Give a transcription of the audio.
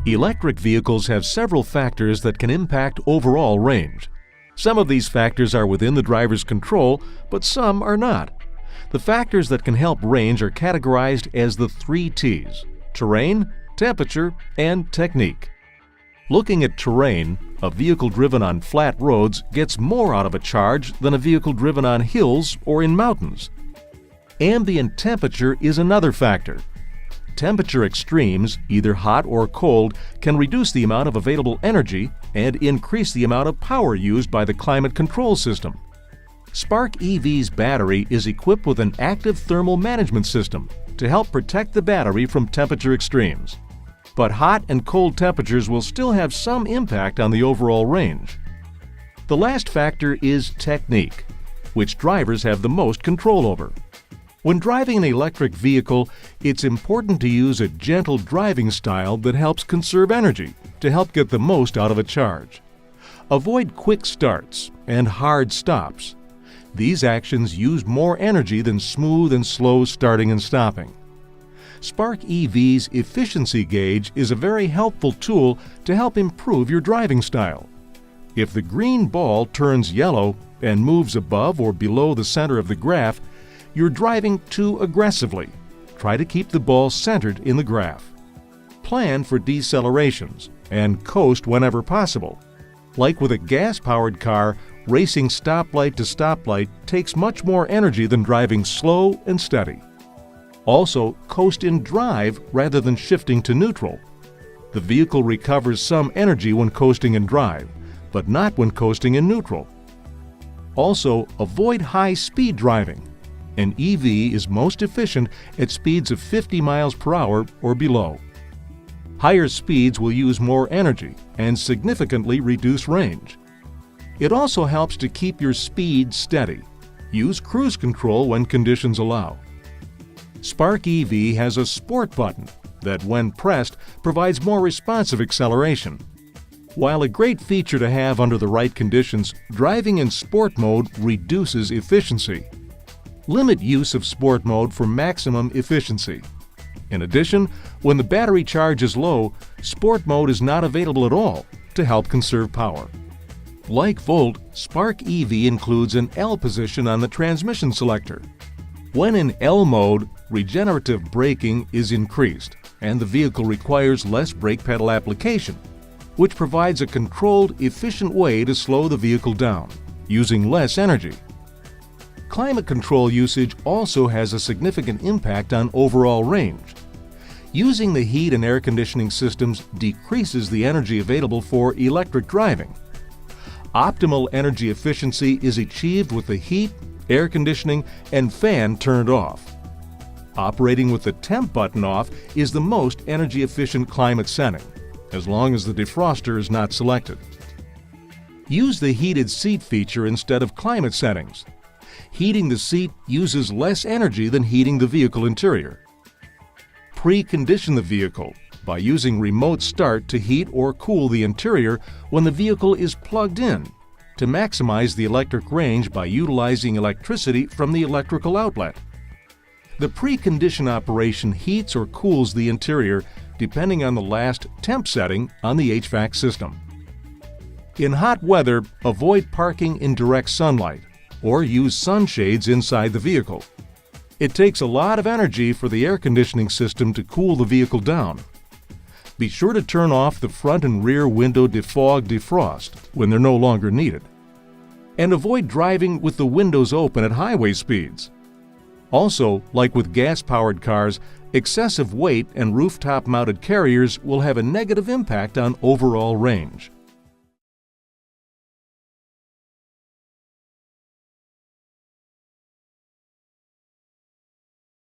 Electric vehicles have several factors that can impact overall range. Some of these factors are within the driver's control, but some are not. The factors that can help range are categorized as the 3 T's: terrain, temperature, and technique. Looking at terrain, a vehicle driven on flat roads gets more out of a charge than a vehicle driven on hills or in mountains. Ambient temperature is another factor. Temperature extremes, either hot or cold, can reduce the amount of available energy and increase the amount of power used by the climate control system. Spark EV's battery is equipped with an active thermal management system to help protect the battery from temperature extremes. But hot and cold temperatures will still have some impact on the overall range. The last factor is technique, which drivers have the most control over. When driving an electric vehicle, it's important to use a gentle driving style that helps conserve energy to help get the most out of a charge. Avoid quick starts and hard stops. These actions use more energy than smooth and slow starting and stopping. Spark EV's efficiency gauge is a very helpful tool to help improve your driving style. If the green ball turns yellow and moves above or below the center of the graph, you're driving too aggressively. Try to keep the ball centered in the graph. Plan for decelerations and coast whenever possible. Like with a gas-powered car, racing stoplight to stoplight takes much more energy than driving slow and steady. Also, coast in drive rather than shifting to neutral. The vehicle recovers some energy when coasting in drive, but not when coasting in neutral. Also, avoid high-speed driving. An EV is most efficient at speeds of 50 miles per hour or below. Higher speeds will use more energy and significantly reduce range. It also helps to keep your speed steady. Use cruise control when conditions allow. Spark EV has a Sport button that, when pressed, provides more responsive acceleration. While a great feature to have under the right conditions, driving in Sport mode reduces efficiency. Limit use of Sport mode for maximum efficiency. In addition, when the battery charge is low, Sport mode is not available at all to help conserve power. Like Volt, Spark EV includes an L position on the transmission selector. When in L mode, regenerative braking is increased, and the vehicle requires less brake pedal application, which provides a controlled, efficient way to slow the vehicle down, using less energy. Climate control usage also has a significant impact on overall range. Using the heat and air conditioning systems decreases the energy available for electric driving. Optimal energy efficiency is achieved with the heat, air conditioning, and fan turned off. Operating with the temp button off is the most energy efficient climate setting, as long as the defroster is not selected. Use the heated seat feature instead of climate settings. Heating the seat uses less energy than heating the vehicle interior. Precondition the vehicle by using remote start to heat or cool the interior when the vehicle is plugged in, to maximize the electric range by utilizing electricity from the electrical outlet. The precondition operation heats or cools the interior depending on the last temp setting on the HVAC system. In hot weather, avoid parking in direct sunlight or use sunshades inside the vehicle. It takes a lot of energy for the air conditioning system to cool the vehicle down. Be sure to turn off the front and rear window defrost when they're no longer needed. And avoid driving with the windows open at highway speeds. Also, like with gas-powered cars, excessive weight and rooftop-mounted carriers will have a negative impact on overall range.